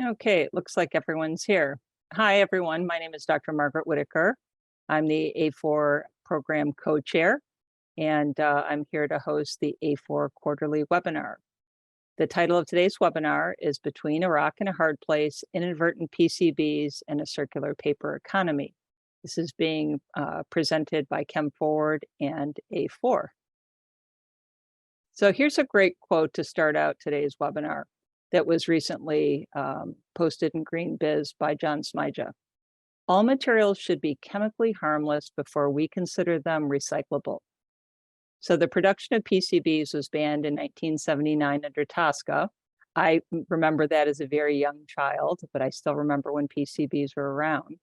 Okay, it looks like everyone's here. Hi, everyone. My name is Dr. Margaret Whitaker. I'm the A4 program co-chair, and I'm here to host the A4 quarterly webinar. The title of today's webinar is Between a Rock and a Hard Place, Inadvertent PCBs and a Circular Paper Economy. This is being presented by Chem Forward and A4. So here's a great quote to start out today's webinar that was recently posted in Green Biz by John Smija. All materials should be chemically harmless before we consider them recyclable. So the production of PCBs was banned in 1979 under TSCA. I remember that as a very young child, but I still remember when PCBs were around.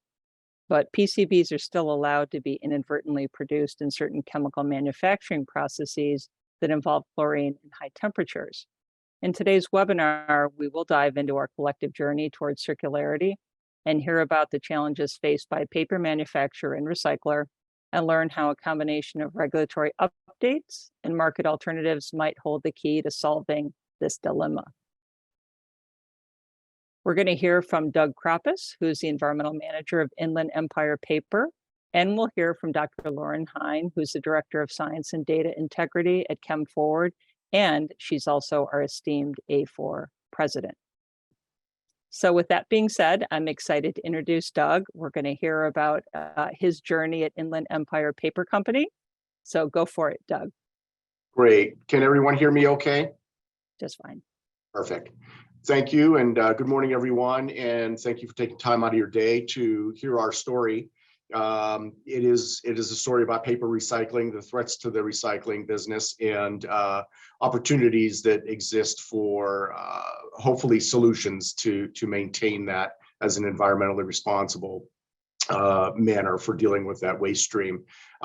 But PCBs are still allowed to be inadvertently produced in certain chemical manufacturing processes that involve chlorine and high temperatures. In today's webinar, we will dive into our collective journey towards circularity and hear about the challenges faced by paper manufacturer and recycler, and learn how a combination of regulatory updates and market alternatives might hold the key to solving this dilemma. We're going to hear from Doug Kroppes, who's the environmental manager of Inland Empire Paper, and we'll hear from Dr. Lauren Hein, who's the director of science and data integrity at Chem Forward, and she's also our esteemed A4 president. So with that being said, I'm excited to introduce Doug. We're going to hear about his journey at Inland Empire Paper Company. So go for it, Doug. Great. Can everyone hear me okay? Just fine. Perfect. Thank you, and good morning, everyone, and thank you for taking time out of your day to hear our story. It is a story about paper recycling, the threats to the recycling business, and opportunities that exist for hopefully solutions to maintain that as an environmentally responsible manner for dealing with that waste stream.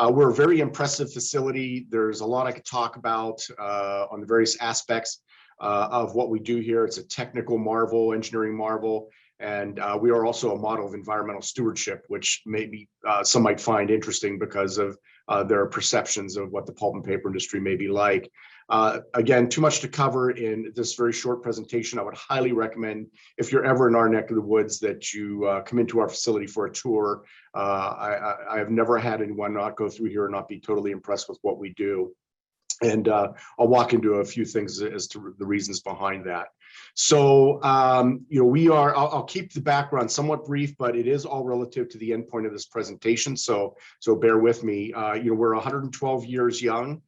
We're a very impressive facility. There's a lot I could talk about on the various aspects of what we do here. It's a technical marvel, engineering marvel. And we are also a model of environmental stewardship, which maybe some might find interesting because of their perceptions of what the pulp and paper industry may be like. Again, too much to cover in this very short presentation. I would highly recommend, if you're ever in our neck of the woods, that you come into our facility for a tour. I have never had anyone not go through here and not be totally impressed with what we do. And I'll walk into a few things as to the reasons behind that. So, I'll keep the background somewhat brief, but it is all relative to the end point of this presentation. So bear with me. We're 112 years young.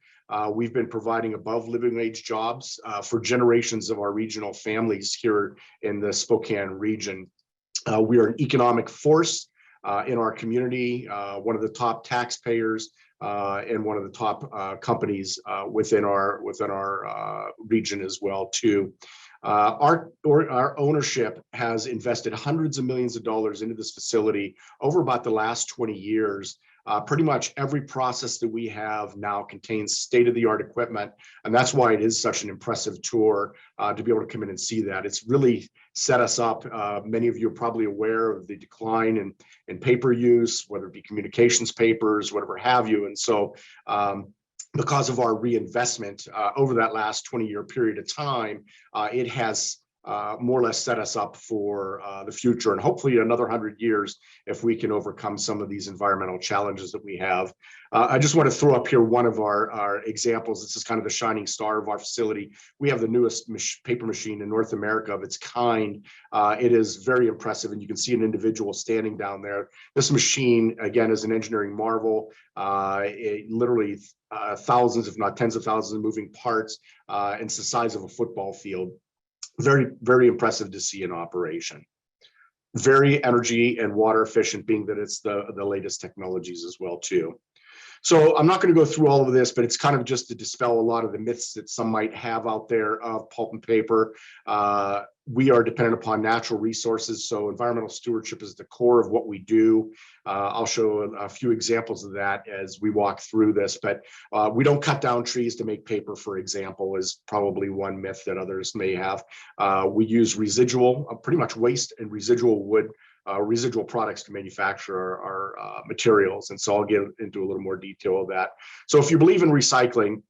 We've been providing above living wage jobs for generations of our regional families here in the Spokane region. We are an economic force in our community, one of the top taxpayers, and one of the top companies within our region as well too. Our ownership has invested hundreds of millions of dollars into this facility over about the last 20 years. Pretty much every process that we have now contains state-of-the-art equipment, and that's why it is such an impressive tour to be able to come in and see that. It's really set us up. Many of you are probably aware of the decline in paper use, whether it be communications papers, whatever have you. And so because of our reinvestment over that last 20-year period of time, it has more or less set us up for the future, and hopefully another 100 years if we can overcome some of these environmental challenges that we have. I just want to throw up here one of our examples. This is kind of the shining star of our facility. We have the newest paper machine in North America of its kind. It is very impressive, and you can see an individual standing down there. This machine, again, is an engineering marvel. It literally thousands, if not tens of thousands of moving parts, and it's the size of a football field. Very, very impressive to see in operation. Very energy and water efficient, being that it's the latest technologies as well too. So I'm not going to go through all of this, but it's kind of just to dispel a lot of the myths that some might have out there of pulp and paper. We are dependent upon natural resources, so environmental stewardship is the core of what we do. I'll show a few examples of that as we walk through this, but we don't cut down trees to make paper, for example, is probably one myth that others may have. We use residual, pretty much waste and residual wood, residual products to manufacture our materials. And so I'll get into a little more detail of that. So if you believe in recycling,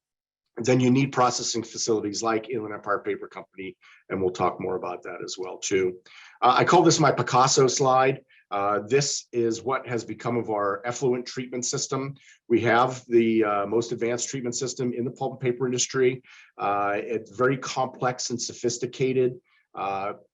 then you need processing facilities like Inland Empire Paper Company, and we'll talk more about that as well too. I call this my Picasso slide. This is what has become of our effluent treatment system. We have the most advanced treatment system in the pulp and paper industry. It's very complex and sophisticated,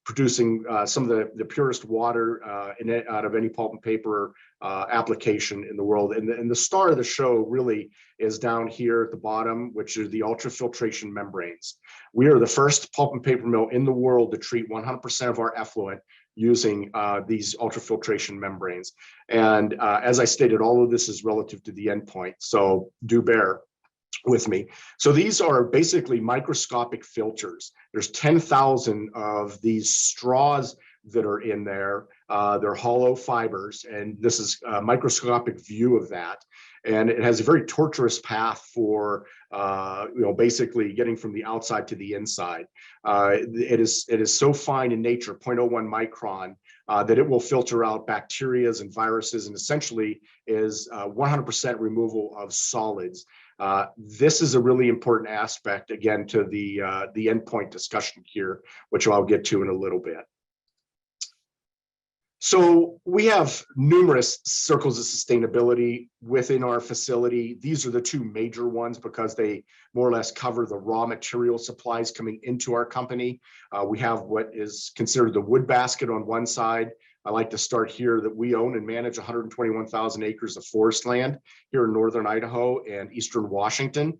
producing some of the purest water out of any pulp and paper application in the world. And the star of the show really is down here at the bottom, which are the ultrafiltration membranes. We are the first pulp and paper mill in the world to treat 100% of our effluent using these ultrafiltration membranes. And as I stated, all of this is relative to the endpoint, so do bear with me. So these are basically microscopic filters. There's 10,000 of these straws that are in there. They're hollow fibers, and this is a microscopic view of that. And it has a very torturous path for, basically getting from the outside to the inside. It is so fine in nature, 0.01 micron, that it will filter out bacteria and viruses, and essentially is 100% removal of solids. This is a really important aspect, again, to the endpoint discussion here, which I'll get to in a little bit. So we have numerous circles of sustainability within our facility. These are the two major ones because they more or less cover the raw material supplies coming into our company. We have what is considered the wood basket on one side. I like to start here that we own and manage 121,000 acres of forest land here in northern Idaho and eastern Washington.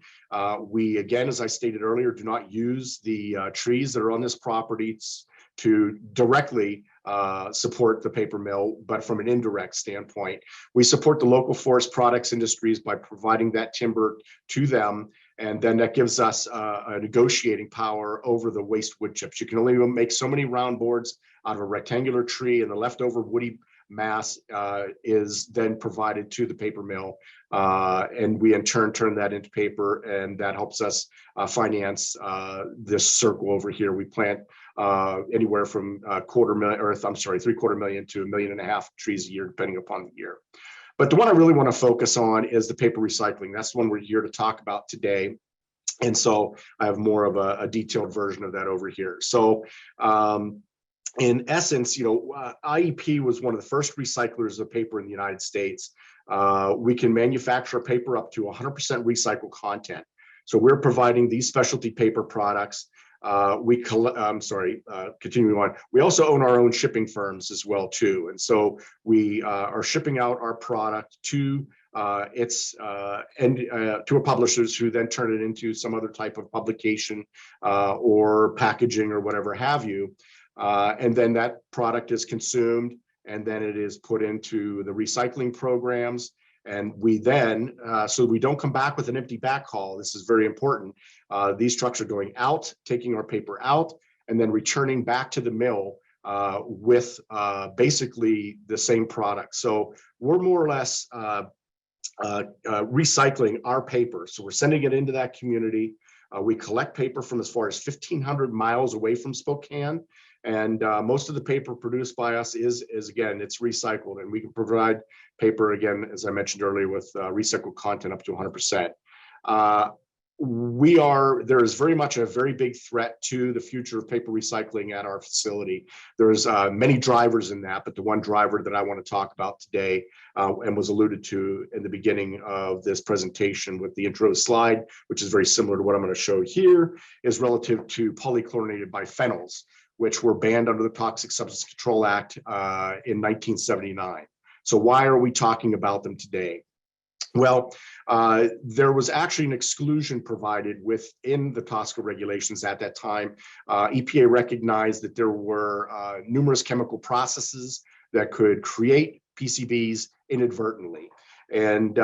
We, again, as I stated earlier, do not use the trees that are on this property to directly support the paper mill, but from an indirect standpoint. We support the local forest products industries by providing that timber to them, and then that gives us a negotiating power over the waste wood chips. You can only make so many round boards out of a rectangular tree, and the leftover woody mass is then provided to the paper mill, and we in turn turn that into paper, and that helps us finance this circle over here. We plant anywhere from $3/4 million to $1.5 million trees a year, depending upon the year. But the one I really want to focus on is the paper recycling. That's the one we're here to talk about today. And so I have more of a detailed version of that over here. So in essence, IEP was one of the first recyclers of paper in the United States. We can manufacture paper up to 100% recycled content. So we're providing these specialty paper products. Continuing on. We also own our own shipping firms as well too, and so we are shipping out our product to to publishers who then turn it into some other type of publication or packaging or whatever have you, and then that product is consumed, and then it is put into the recycling programs. And we then, so we don't come back with an empty backhaul. This is very important. These trucks are going out, taking our paper out, and then returning back to the mill with basically the same product. So we're more or less recycling our paper. So we're sending it into that community. We collect paper from as far as 1,500 miles away from Spokane. And most of the paper produced by us is again, it's recycled, and we can provide paper, again, as I mentioned earlier, with recycled content up to 100%. There is very much a very big threat to the future of paper recycling at our facility. There's many drivers in that, but the one driver that I want to talk about today and was alluded to in the beginning of this presentation with the intro slide, which is very similar to what I'm going to show here, is relative to polychlorinated biphenyls, which were banned under the Toxic Substance Control Act in 1979. So why are we talking about them today? Well, there was actually an exclusion provided within the TSCA regulations at that time. EPA recognized that there were numerous chemical processes that could create PCBs inadvertently. And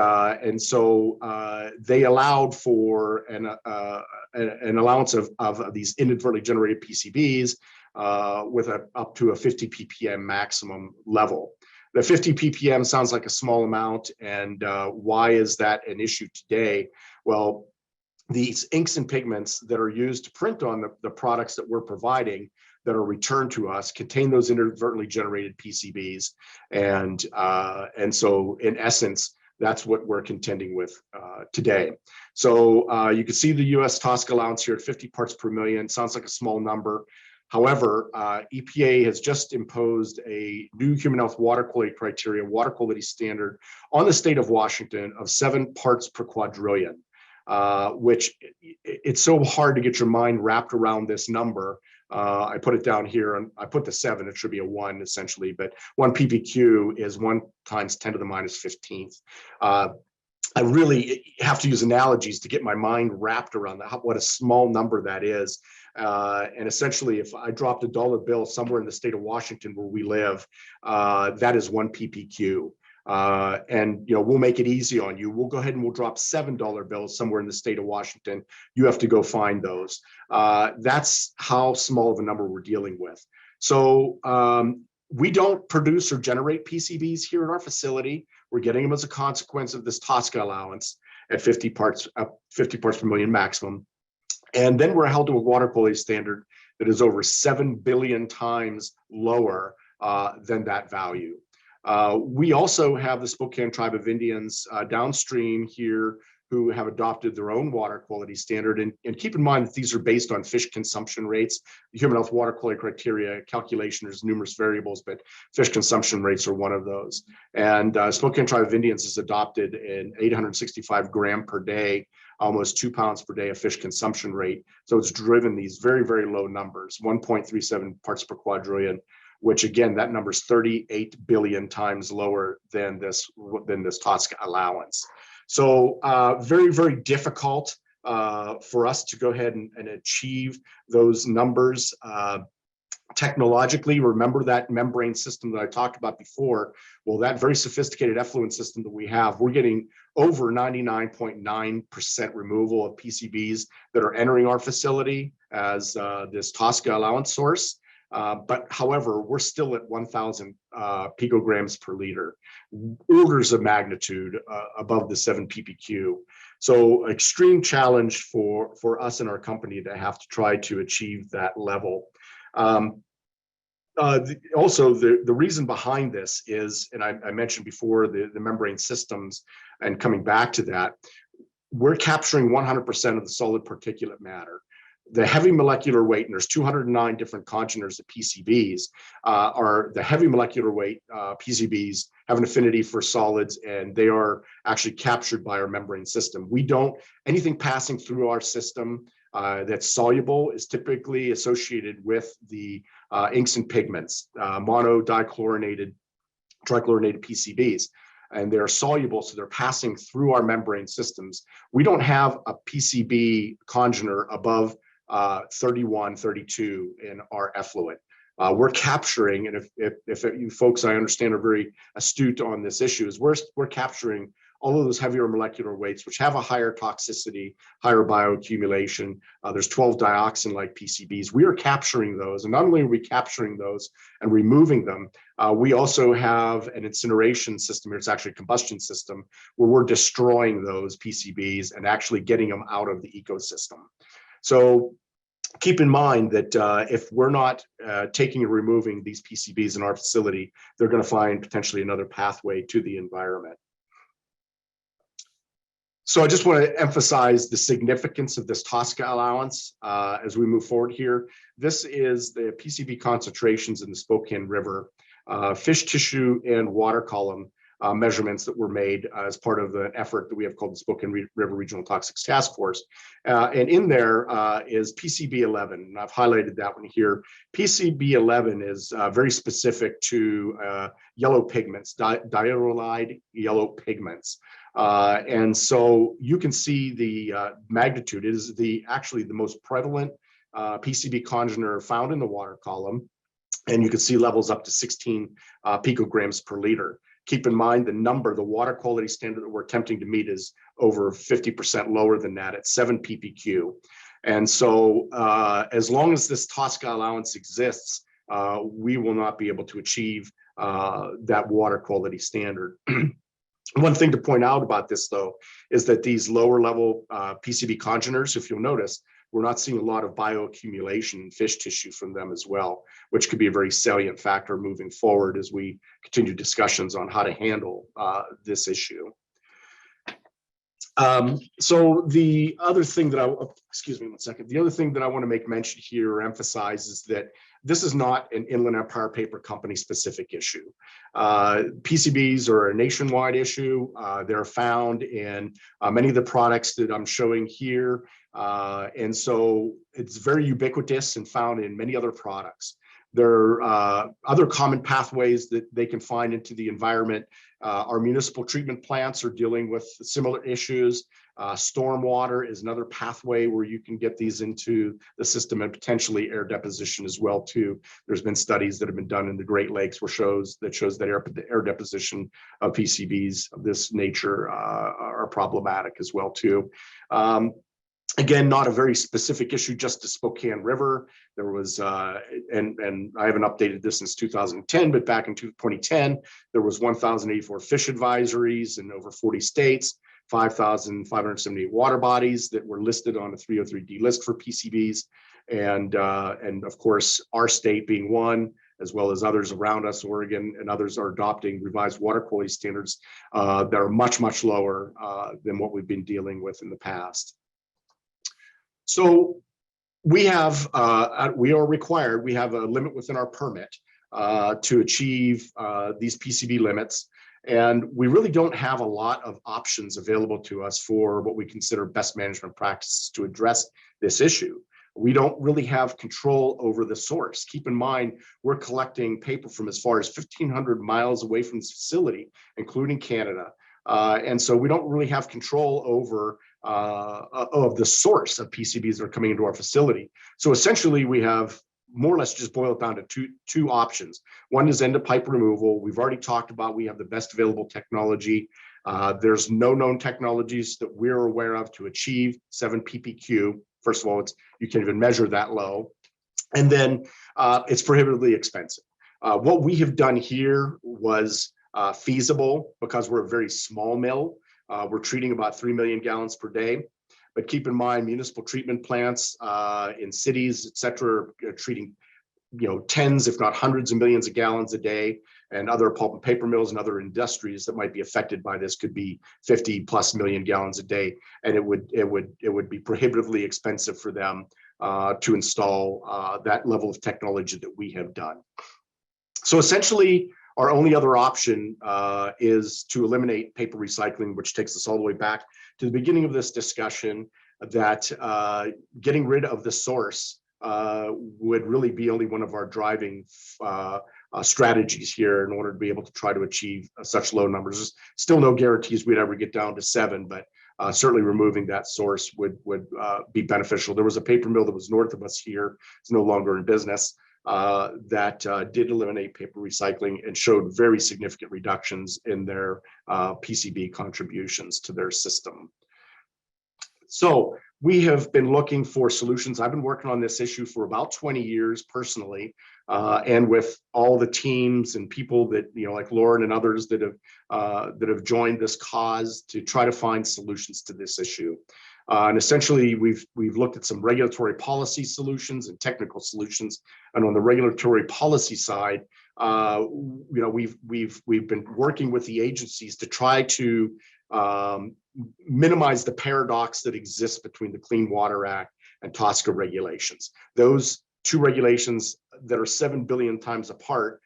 so they allowed for an allowance of these inadvertently generated PCBs with up to a 50 ppm maximum level. The 50 ppm sounds like a small amount, and why is that an issue today? Well, these inks and pigments that are used to print on the products that we're providing that are returned to us contain those inadvertently generated PCBs, and so in essence, That's what we're contending with today. So you can see the US TSCA allowance here at 50 parts per million. Sounds like a small number. However, EPA has just imposed a new human health water quality criteria, water quality standard on the state of Washington of 7 parts per quadrillion, which it's so hard to get your mind wrapped around this number. I put it down here, and I put the 7, it should be a 1 essentially, but 1 ppq is 1 times 10 to the minus 15th. I really have to use analogies to get my mind wrapped around that, what a small number that is. And essentially, if I dropped a dollar bill somewhere in the state of Washington where we live, that is 1 ppq. And we'll make it easy on you. We'll go ahead and we'll drop $7 bills somewhere in the state of Washington. You have to go find those. That's how small of a number we're dealing with. So we don't produce or generate PCBs here in our facility. We're getting them as a consequence of this TSCA allowance at 50 parts per million maximum. And then we're held to a water quality standard that is over 7 billion times lower than that value. We also have the Spokane Tribe of Indians downstream here who have adopted their own water quality standard. And keep in mind that these are based on fish consumption rates. The human health water quality criteria calculation, there's numerous variables, but fish consumption rates are one of those. And Spokane Tribe of Indians has adopted an 865 gram per day, almost 2 pounds per day of fish consumption rate. So it's driven these very, very low numbers, 1.37 parts per quadrillion, which again, that number is 38 billion times lower than this TSCA allowance. So very, very difficult for us to go ahead and achieve those numbers. Technologically, remember that membrane system that I talked about before? Well, that very sophisticated effluent system that we have, we're getting over 99.9% removal of PCBs that are entering our facility as this TSCA allowance source. But however, we're still at 1,000 picograms per liter, orders of magnitude above the 7 ppq. So extreme challenge for us and our company to have to try to achieve that level. Also, the reason behind this is, and I mentioned before, the membrane systems, and coming back to that, we're capturing 100% of the solid particulate matter. The heavy molecular weight, and there's 209 different congeners of PCBs, are the heavy molecular weight PCBs have an affinity for solids, and they are actually captured by our membrane system. Anything passing through our system that's soluble is typically associated with the inks and pigments, mono, dichlorinated, trichlorinated PCBs. And they're soluble, so they're passing through our membrane systems. We don't have a PCB congener above 31, 32 in our effluent. We're capturing, and if you folks I understand are very astute on this issue, is we're capturing all of those heavier molecular weights, which have a higher toxicity, higher bioaccumulation. There's 12 dioxin-like PCBs. We are capturing those, and not only are we capturing those and removing them, we also have an incineration system here. It's actually a combustion system where we're destroying those PCBs and actually getting them out of the ecosystem. So keep in mind that if we're not taking and removing these PCBs in our facility, they're going to find potentially another pathway to the environment. So I just want to emphasize the significance of this TSCA allowance as we move forward here. This is the PCB concentrations in the Spokane River, fish tissue and water column measurements that were made as part of the effort that we have called the Spokane River Regional Toxics Task Force. And in there is PCB11, and I've highlighted that one here. PCB11 is very specific to yellow pigments, diarylide yellow pigments. And so you can see the magnitude. It is actually the most prevalent PCB congener found in the water column. And you can see levels up to 16 picograms per liter. Keep in mind the water quality standard that we're attempting to meet is over 50% lower than that at 7 ppq. And so as long as this TSCA allowance exists, we will not be able to achieve that water quality standard. One thing to point out about this, though, is that these lower level PCB congeners, if you'll notice, we're not seeing a lot of bioaccumulation in fish tissue from them as well, which could be a very salient factor moving forward as we continue discussions on how to handle this issue. So the other thing that excuse me one second, the other thing that I want to make mention here or emphasize is that this is not an Inland Empire Paper Company specific issue. PCBs are a nationwide issue. They're found in many of the products that I'm showing here. And so it's very ubiquitous and found in many other products. There are other common pathways that they can find into the environment. Our municipal treatment plants are dealing with similar issues. Stormwater is another pathway where you can get these into the system, and potentially air deposition as well too. There's been studies that have been done in the Great Lakes where shows that air deposition of PCBs of this nature are problematic as well too. Again, not a very specific issue, just to Spokane River. There was, and I haven't updated this since 2010, but back in 2010, there was 1,084 fish advisories in over 40 states, 5,578 water bodies that were listed on a 303D list for PCBs. And of course, our state being one, as well as others around us, Oregon and others, are adopting revised water quality standards that are much, much lower than what we've been dealing with in the past. So we are required, we have a limit within our permit to achieve these PCB limits. And we really don't have a lot of options available to us for what we consider best management practices to address this issue. We don't really have control over the source. Keep in mind, we're collecting paper from as far as 1,500 miles away from this facility, including Canada. And so we don't really have control over of the source of PCBs that are coming into our facility. So essentially we have more or less just boiled down to two options. One is end of pipe removal. We've already talked about, we have the best available technology. There's no known technologies that we're aware of to achieve 7 ppq. First of all, you can't even measure that low. And then it's prohibitively expensive. What we have done here was feasible because we're a very small mill. We're treating about 3 million gallons per day. But keep in mind, municipal treatment plants in cities, et cetera, are treating tens, if not hundreds of millions of gallons a day. And other pulp and paper mills and other industries that might be affected by this could be 50+ million gallons a day. And it would be prohibitively expensive for them to install that level of technology that we have done. So essentially, our only other option is to eliminate paper recycling, which takes us all the way back to the beginning of this discussion, that getting rid of the source would really be only one of our driving strategies here in order to be able to try to achieve such low numbers. There's still no guarantees we'd ever get down to 7, but certainly removing that source would be beneficial. There was a paper mill that was north of us here, it's no longer in business, that did eliminate paper recycling and showed very significant reductions in their PCB contributions to their system. So we have been looking for solutions. I've been working on this issue for about 20 years personally, and with all the teams and people that, like Lauren and others that have joined this cause to try to find solutions to this issue. And essentially, we've looked at some regulatory policy solutions and technical solutions. And on the regulatory policy side, we've been working with the agencies to try to minimize the paradox that exists between the Clean Water Act and TSCA regulations. Those two regulations that are 7 billion times apart,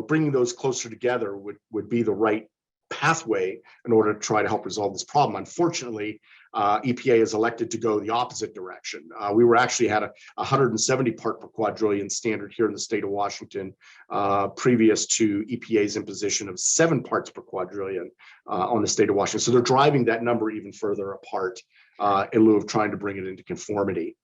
bringing those closer together would be the right pathway in order to try to help resolve this problem. Unfortunately, EPA has elected to go the opposite direction. We were actually had a 170 part per quadrillion standard here in the state of Washington, previous to EPA's imposition of 7 parts per quadrillion on the state of Washington. So they're driving that number even further apart in lieu of trying to bring it into conformity.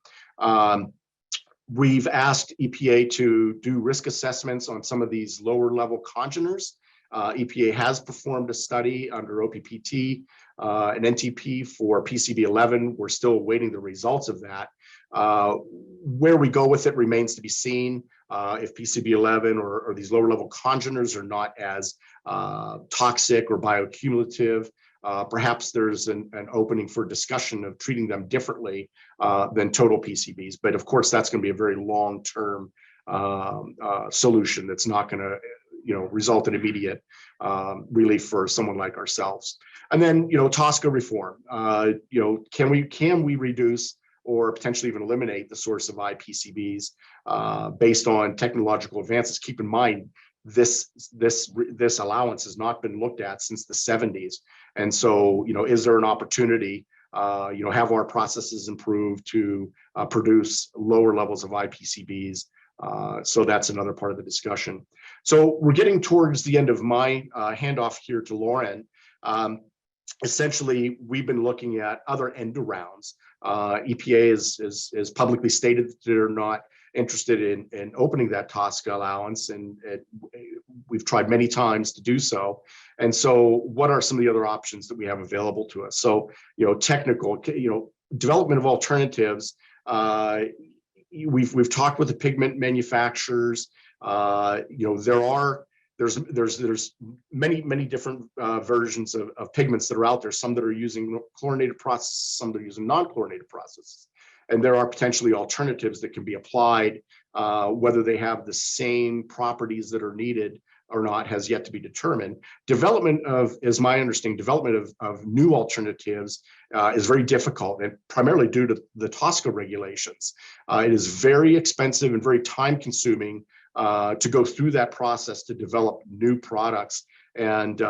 We've asked EPA to do risk assessments on some of these lower level congeners. EPA has performed a study under OPPT and NTP for PCB11. We're still awaiting the results of that. Where we go with it remains to be seen. If PCB11 or these lower level congeners are not as toxic or bioaccumulative, perhaps there's an opening for discussion of treating them differently than total PCBs. But of course, that's going to be a very long-term solution that's not going to result in immediate relief for someone like ourselves. And then, TSCA reform. Can we reduce or potentially even eliminate the source of iPCBs based on technological advances? Keep in mind, this allowance has not been looked at since the 70s. And so, is there an opportunity, have our processes improved to produce lower levels of iPCBs? So that's another part of the discussion. So we're getting towards the end of my handoff here to Lauren. Essentially, we've been looking at other end arounds. EPA is publicly stated that they're not interested in opening that TSCA allowance, and we've tried many times to do so. And so, what are some of the other options that we have available to us? So, technical, development of alternatives. We've talked with the pigment manufacturers. There's many different versions of pigments that are out there. Some that are using chlorinated processes, some that are using non-chlorinated processes. And there are potentially alternatives that can be applied. Whether they have the same properties that are needed or not has yet to be determined. As my understanding, development of new alternatives is very difficult, and primarily due to the TSCA regulations. It is very expensive and very time consuming to go through that process to develop new products. And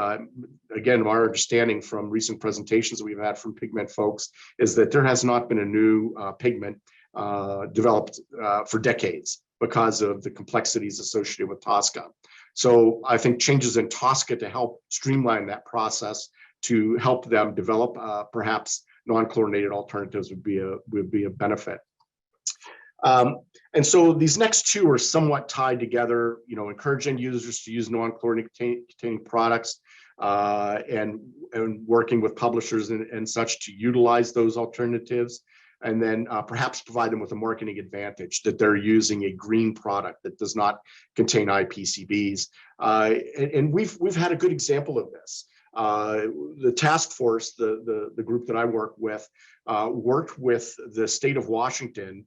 again, our understanding from recent presentations we've had from pigment folks is that there has not been a new pigment developed for decades because of the complexities associated with TSCA. So I think changes in TSCA to help streamline that process, to help them develop perhaps non-chlorinated alternatives would be a benefit. And so these next two are somewhat tied together, encourage end users to use non-chlorine containing products and working with publishers and such to utilize those alternatives, and then perhaps provide them with a marketing advantage that they're using a green product that does not contain iPCBs. And we've had a good example of this. The task force, the group that I work with, worked with the state of Washington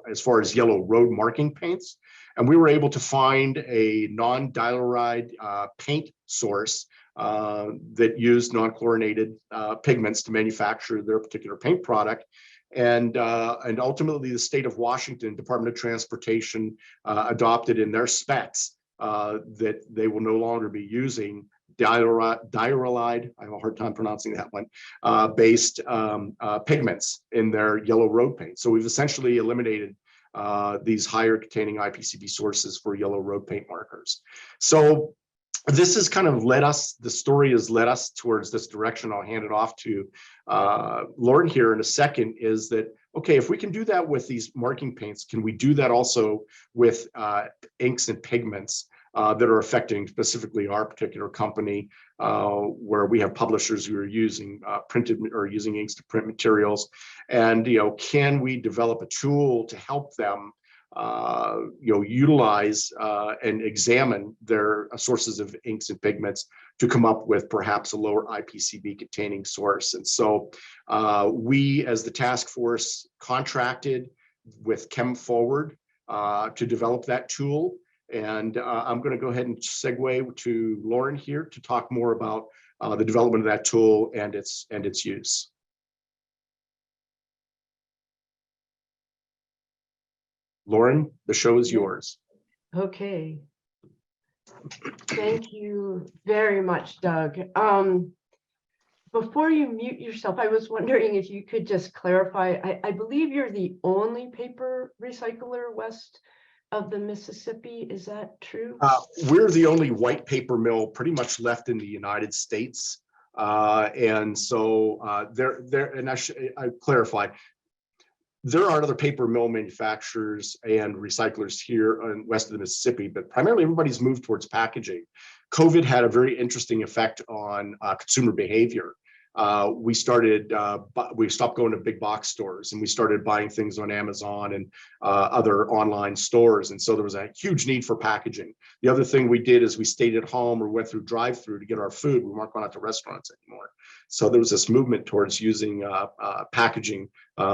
as far as yellow road marking paints, and we were able to find a non-dilurid paint source that used non-chlorinated pigments to manufacture their particular paint product. And ultimately, the state of Washington Department of Transportation adopted in their specs that they will no longer be using diarylide, I have a hard time pronouncing that one, based pigments in their yellow road paint. So we've essentially eliminated these higher containing iPCB sources for yellow road paint markers. So this has kind of the story has led us towards this direction. I'll hand it off to Lauren here in a second, is that, okay, if we can do that with these marking paints, can we do that also with inks and pigments that are affecting specifically our particular company, where we have publishers who are using printed or using inks to print materials? And, can we develop a tool to help them utilize and examine their sources of inks and pigments to come up with perhaps a lower iPCB containing source? And so we, as the task force, contracted with Chem Forward to develop that tool. And I'm going to go ahead and segue to Lauren here to talk more about the development of that tool and its use. Lauren, the show is yours. Okay. Thank you very much, Doug. Before you mute yourself, I was wondering if you could just clarify. I believe you're the only paper recycler west of the Mississippi. Is that true? We're the only white paper mill pretty much left in the United States. And so I clarify, there are other paper mill manufacturers and recyclers here west of the Mississippi, but primarily everybody's moved towards packaging. COVID had a very interesting effect on consumer behavior. We stopped going to big box stores, and we started buying things on Amazon and other online stores. And so there was a huge need for packaging. The other thing we did is we stayed at home or went through drive-through to get our food. We weren't going out to restaurants anymore. So there was this movement towards using packaging,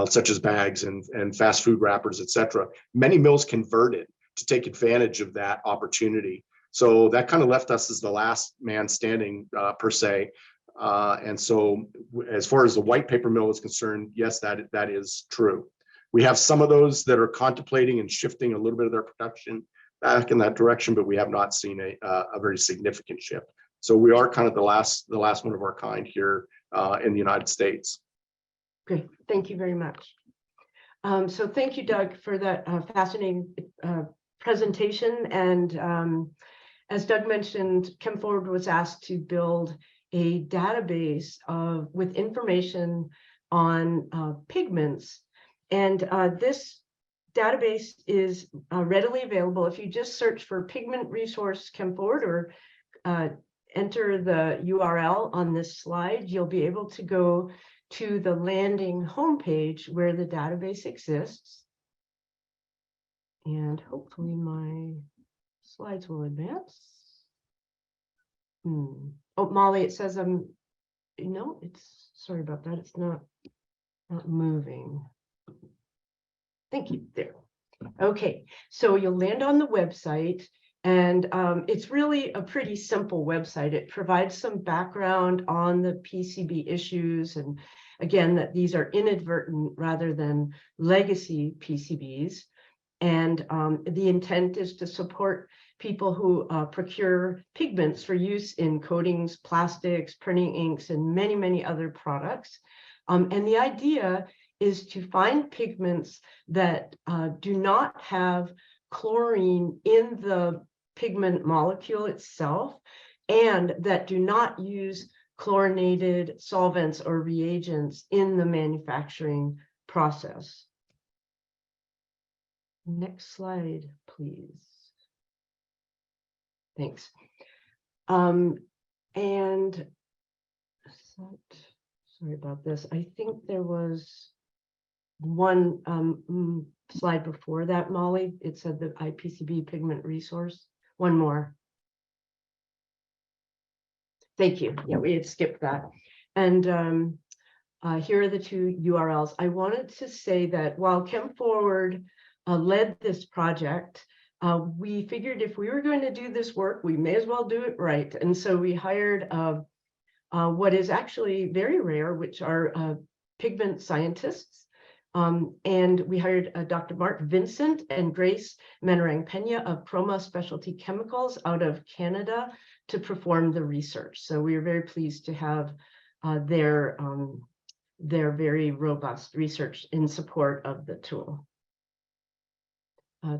such as bags and fast food wrappers, et cetera. Many mills converted to take advantage of that opportunity. So that kind of left us as the last man standing per se. And so as far as the white paper mill is concerned, yes, that is true. We have some of those that are contemplating and shifting a little bit of their production back in that direction, but we have not seen a very significant shift. So we are kind of the last one of our kind here in the United States. Great, thank you very much. So thank you, Doug, for that fascinating presentation. And as Doug mentioned, ChemForward was asked to build a database with information on pigments. And this database is readily available. If you just search for pigment resource ChemForward or enter the URL on this slide, you'll be able to go to the landing homepage where the database exists. And hopefully my slides will advance. Oh, Molly, it says no, it's sorry about that. It's not moving. Thank you. There. Okay, so you'll land on the website, and it's really a pretty simple website. It provides some background on the PCB issues, and again, that these are inadvertent rather than legacy PCBs. And the intent is to support people who procure pigments for use in coatings, plastics, printing inks, and many, many other products. And the idea is to find pigments that do not have chlorine in the pigment molecule itself, and that do not use chlorinated solvents or reagents in the manufacturing process. Next slide, please. Thanks. And sorry about this. I think there was one slide before that, Molly. It said the iPCB pigment resource. One more. Thank you. Yeah, we had skipped that. And here are the two URLs. I wanted to say that while ChemForward led this project, we figured if we were going to do this work, we may as well do it right. And so we hired what is actually very rare, which are pigment scientists. And we hired Dr. Mark Vincent and Grace Menarang-Pena of Chroma Specialty Chemicals out of Canada to perform the research. So we are very pleased to have their very robust research in support of the tool.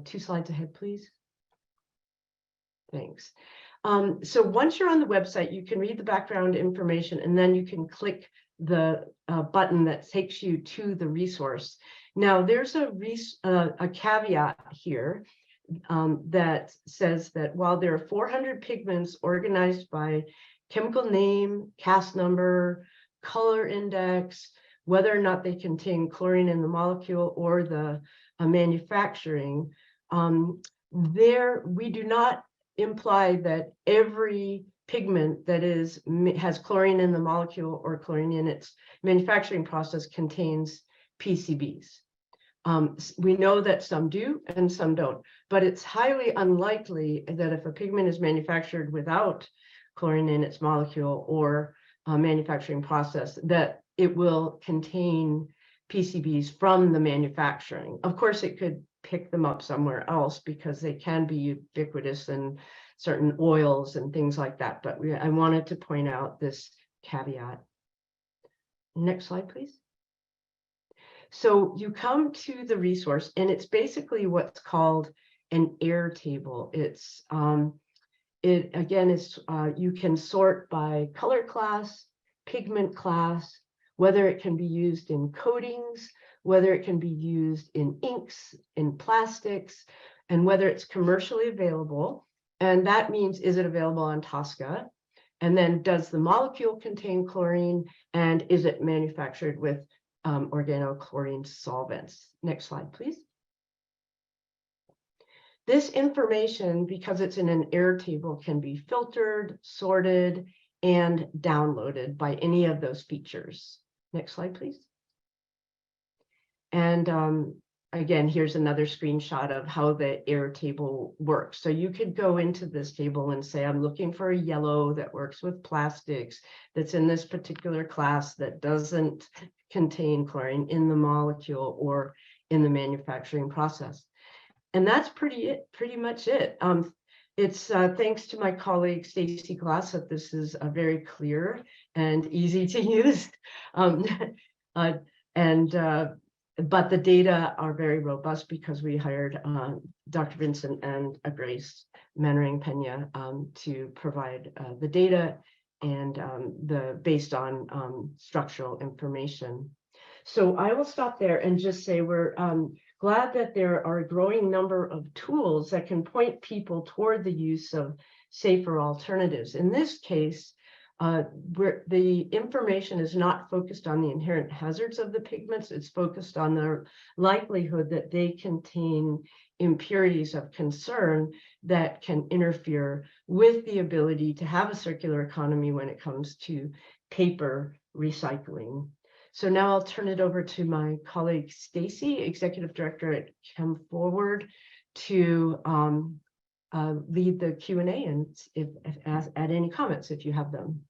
2 slides ahead, please. Thanks. So once you're on the website, you can read the background information, and then you can click the button that takes you to the resource. Now, there's a caveat here that says that while there are 400 pigments organized by chemical name, CAS number, color index, whether or not they contain chlorine in the molecule or the manufacturing, we do not imply that every pigment that has chlorine in the molecule or chlorine in its manufacturing process contains PCBs. We know that some do and some don't, but it's highly unlikely that if a pigment is manufactured without chlorine in its molecule or manufacturing process, that it will contain PCBs from the manufacturing. Of course, it could pick them up somewhere else because they can be ubiquitous in certain oils and things like that. But I wanted to point out this caveat. Next slide, please. So you come to the resource, and it's basically what's called an air table. It's you can sort by color class, pigment class, whether it can be used in coatings, whether it can be used in inks, in plastics, and whether it's commercially available. And that means, is it available on TSCA? And then does the molecule contain chlorine? And is it manufactured with organochlorine solvents? Next slide, please. This information, because it's in an air table, can be filtered, sorted, and downloaded by any of those features. Next slide, please. And again, here's another screenshot of how the air table works. So you could go into this table and say, I'm looking for a yellow that works with plastics, that's in this particular class, that doesn't contain chlorine in the molecule or in the manufacturing process. And that's pretty much it. It's thanks to my colleague Stacy Glass that this is very clear and easy to use. But the data are very robust because we hired Dr. Vincent and Grace Mannering Pena to provide the data and based on structural information. So I will stop there and just say we're glad that there are a growing number of tools that can point people toward the use of safer alternatives. In this case, where the information is not focused on the inherent hazards of the pigments, it's focused on the likelihood that they contain impurities of concern that can interfere with the ability to have a circular economy when it comes to paper recycling. So now I'll turn it over to my colleague Stacy, Executive Director at Chem Forward, to lead the Q&A and add any comments if you have them.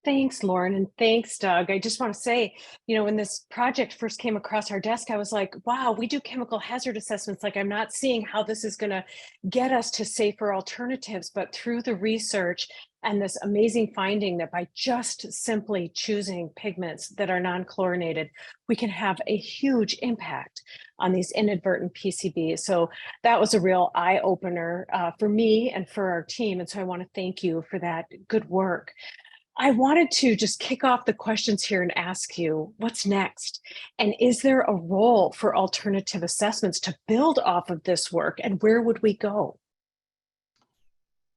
Thanks, Lauren, and thanks, Doug. I just want to say, when this project first came across our desk, I was like, wow, we do chemical hazard assessments. Like, I'm not seeing how this is going to get us to safer alternatives, but through the research and this amazing finding that by just simply choosing pigments that are non-chlorinated, we can have a huge impact on these inadvertent PCBs. So that was a real eye-opener for me and for our team. And so I want to thank you for that good work. I wanted to just kick off the questions here and ask you, what's next? And is there a role for alternative assessments to build off of this work, and where would we go?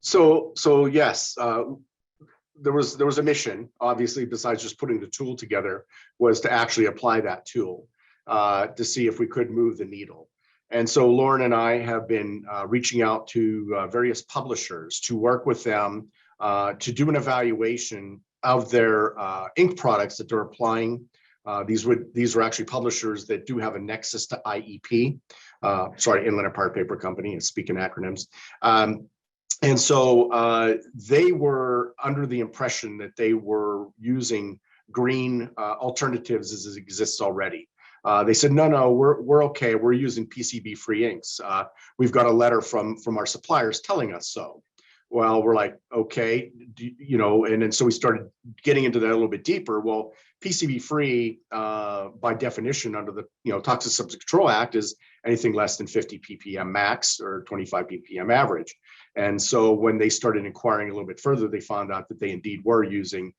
So yes, there was a mission, obviously, besides just putting the tool together, was to actually apply that tool to see if we could move the needle. And so Lauren and I have been reaching out to various publishers to work with them to do an evaluation of their ink products that they're applying. These are actually publishers that do have a nexus to IEP, Inland Empire Paper Company, and speaking acronyms. And so they were under the impression that they were using green alternatives as it exists already. They said, no, we're okay. We're using PCB-free inks. We've got a letter from our suppliers telling us so. Well, we're like, okay, and then so we started getting into that a little bit deeper. Well, PCB-free, by definition, under the Toxic Substance Control Act, is anything less than 50 ppm max or 25 ppm average. And so when they started inquiring a little bit further, they found out that they indeed were using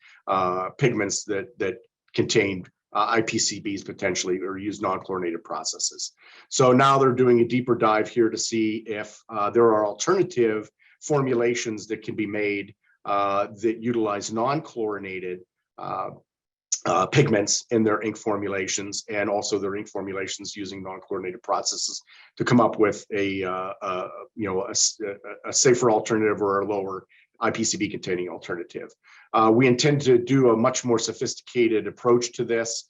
pigments that contained iPCBs potentially, or use non-chlorinated processes. So now they're doing a deeper dive here to see if there are alternative formulations that can be made that utilize non-chlorinated pigments in their ink formulations, and also their ink formulations using non-chlorinated processes to come up with a safer alternative or a lower iPCB containing alternative. We intend to do a much more sophisticated approach to this,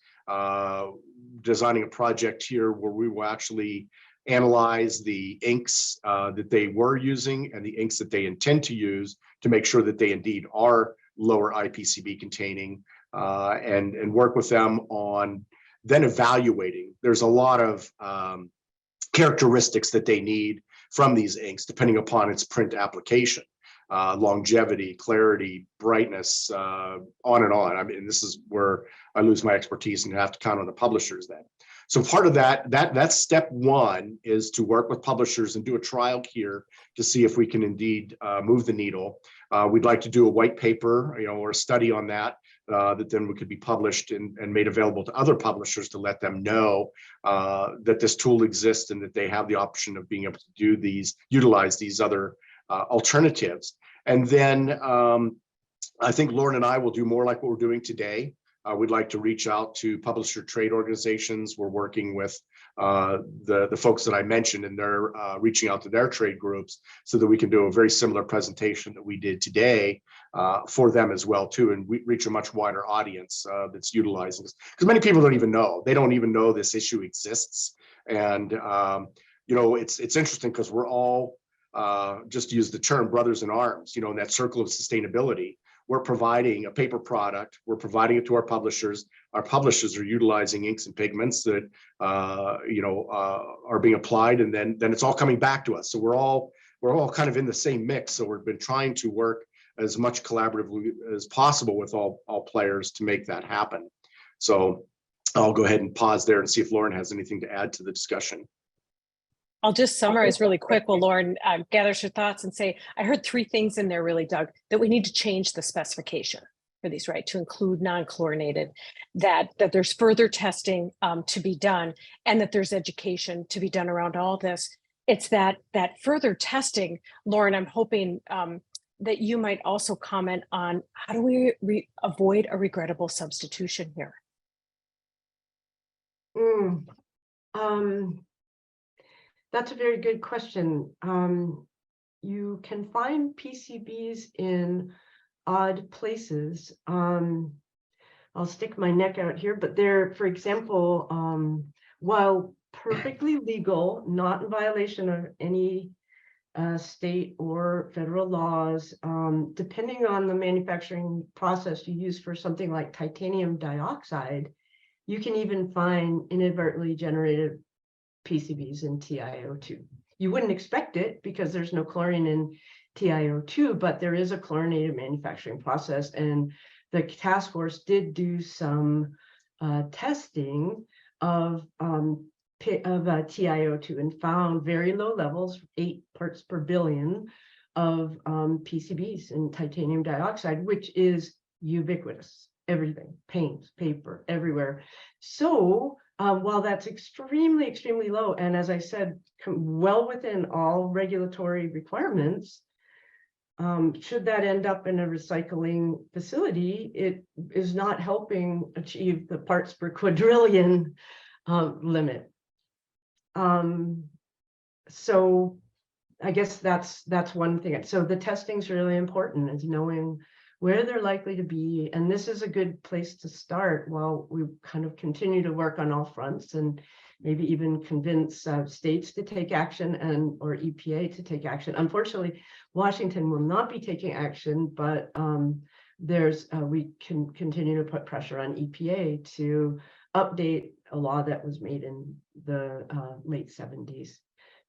designing a project here where we will actually analyze the inks that they were using and the inks that they intend to use to make sure that they indeed are lower iPCB containing, and work with them on then evaluating. There's a lot of characteristics that they need from these inks depending upon its print application, longevity, clarity, brightness, on and on. I mean, this is where I lose my expertise and have to count on the publishers then. So part of that's step one, is to work with publishers and do a trial here to see if we can indeed move the needle. We'd like to do a white paper, or a study on that, that then we could be published and made available to other publishers to let them know that this tool exists and that they have the option of being able to utilize these other alternatives. And then I think Lauren and I will do more like what we're doing today. We'd like to reach out to publisher trade organizations. We're working with the folks that I mentioned, and they're reaching out to their trade groups so that we can do a very similar presentation that we did today for them as well too, and we reach a much wider audience that's utilizing this, because many people don't even know. They don't even know this issue exists. And you know, it's interesting because we're all just to use the term brothers in arms, you know, in that circle of sustainability. We're providing a paper product, we're providing it to our publishers. Our publishers are utilizing inks and pigments that you know, are being applied, and then it's all coming back to us. So we're all kind of in the same mix. So we've been trying to work as much collaboratively as possible with all players to make that happen. So I'll go ahead and pause there and see if Lauren has anything to add to the discussion. I'll just summarize really quick while Lauren gathers her thoughts and say, I heard 3 things in there really, Doug, that we need to change the specification for these, right, to include non-chlorinated, that there's further testing to be done, and that there's education to be done around all this. It's that further testing, Lauren, I'm hoping that you might also comment on how do we avoid a regrettable substitution here? That's a very good question. You can find PCBs in odd places. I'll stick my neck out here, but they're, for example, while perfectly legal, not in violation of any state or federal laws, depending on the manufacturing process you use for something like titanium dioxide, you can even find inadvertently generated PCBs in TiO2. You wouldn't expect it because there's no chlorine in TiO2, but there is a chlorinated manufacturing process, and the task force did do some testing of TiO2 and found very low levels, 8 parts per billion, of PCBs in titanium dioxide, which is ubiquitous. Everything, paint, paper, everywhere. So while that's extremely, extremely low, and as I said, well within all regulatory requirements, should that end up in a recycling facility, it is not helping achieve the parts per quadrillion limit. So I guess that's one thing. So the testing is really important, is knowing where they're likely to be. And this is a good place to start while we kind of continue to work on all fronts, and maybe even convince states to take action, and or EPA to take action. Unfortunately, Washington will not be taking action, but we can continue to put pressure on EPA to update a law that was made in the late 70s.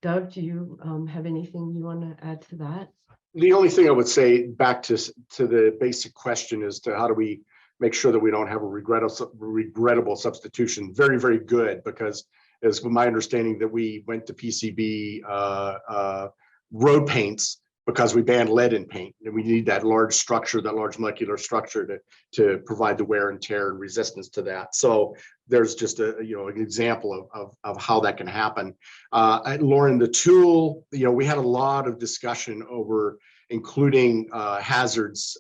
Doug, do you have anything you want to add to that? The only thing I would say back to the basic question is to how do we make sure that we don't have a regrettable substitution. Very, very good, because it's my understanding that we went to PCB road paints because we banned lead in paint, and we need that large structure, that large molecular structure to provide the wear and tear and resistance to that. So there's just an example of how that can happen. Lauren, the tool, we had a lot of discussion over including hazards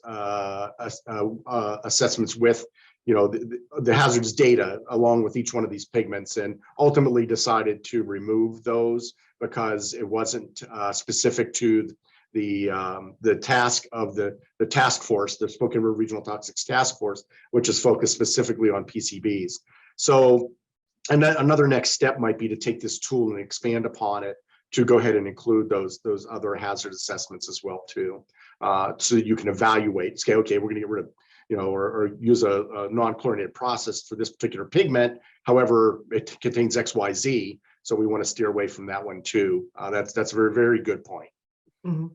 assessments with the hazards data along with each one of these pigments, and ultimately decided to remove those because it wasn't specific to the task of the task force, the Spokane River Regional Toxics Task Force, which is focused specifically on PCBs. So, and then another next step might be to take this tool and expand upon it to go ahead and include those other hazard assessments as well too, so that you can evaluate. Say, okay, we're going to get rid of, or use a non-chlorinated process for this particular pigment. However, it contains XYZ, so we want to steer away from that one too. That's a very, very good point. Mm-hmm.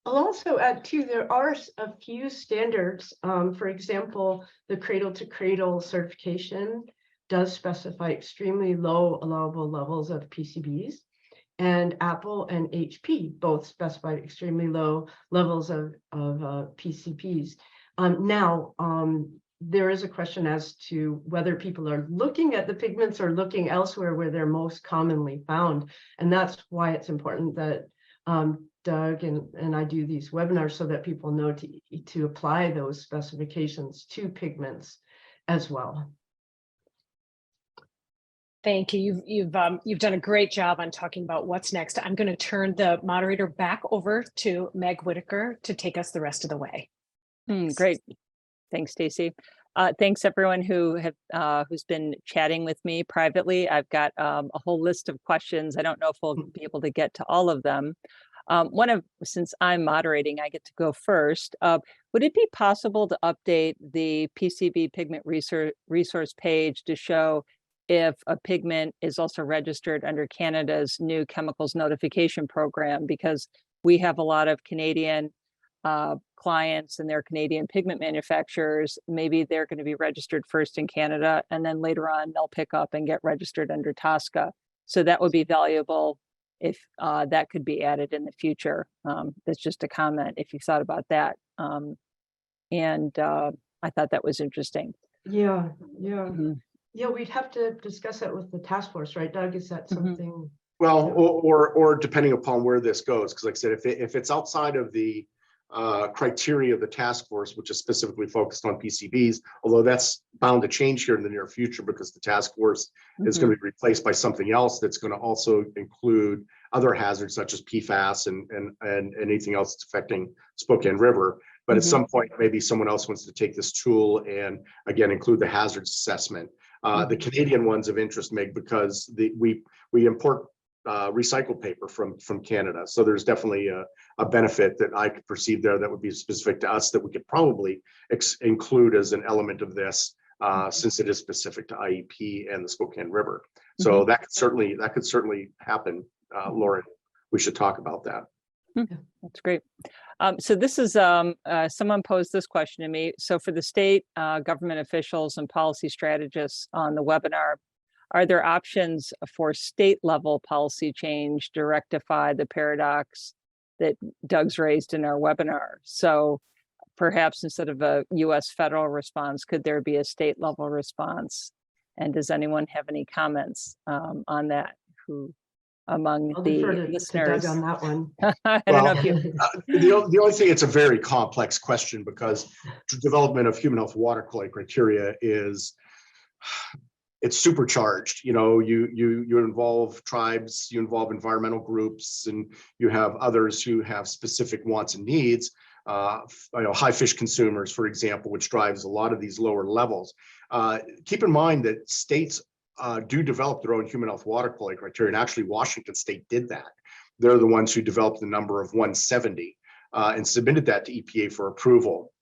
I'll also add too, there are a few standards. For example, the cradle to cradle certification does specify extremely low allowable levels of PCBs, and Apple and HP both specify extremely low levels of PCBs. Now, there is a question as to whether people are looking at the pigments or looking elsewhere where they're most commonly found, and that's why it's important that Doug and I do these webinars so that people know to apply those specifications to pigments as well. Thank you. You've done a great job on talking about what's next. I'm going to turn the moderator back over to Meg Whitaker to take us the rest of the way. Great. Thanks, Stacy. Thanks everyone who's been chatting with me privately. I've got a whole list of questions. I don't know if we'll be able to get to all of them. Since I'm moderating, I get to go first. Would it be possible to update the PCB pigment resource page to show if a pigment is also registered under Canada's new chemicals notification program? Because we have a lot of Canadian clients and their Canadian pigment manufacturers. Maybe they're going to be registered first in Canada, and then later on they'll pick up and get registered under TSCA. So that would be valuable if that could be added in the future. That's just a comment if you thought about that. I thought that was interesting. Yeah. Yeah, we'd have to discuss that with the task force, right, Doug? Is that something? Well, or depending upon where this goes, because like I said, if it's outside of the criteria of the task force, which is specifically focused on PCBs, although that's bound to change here in the near future because the task force is going to be replaced by something else that's going to also include other hazards such as PFAS and anything else that's affecting Spokane River. But at some point, maybe someone else wants to take this tool and again include the hazards assessment. The Canadian one's of interest, Meg, because we import recycled paper from Canada. So there's definitely a benefit that I could perceive there that would be specific to us that we could probably include as an element of this since it is specific to IEP and the Spokane River. So that could certainly happen, Lauren. We should talk about that. That's great. So this is someone posed this question to me. So for the state government officials and policy strategists on the webinar, are there options for state level policy change to rectify the paradox that Doug's raised in our webinar? So perhaps instead of a US federal response, could there be a state level response? And does anyone have any comments on that? Who among the listeners? Doug on that one. I don't know if you. The only thing, it's a very complex question because development of human health water quality criteria it's supercharged. You involve tribes, you involve environmental groups, and you have others who have specific wants and needs. High fish consumers, for example, which drives a lot of these lower levels. Keep in mind that states do develop their own human health water quality criteria, and actually Washington State did that. They're the ones who developed the number of 170 and submitted that to EPA for approval.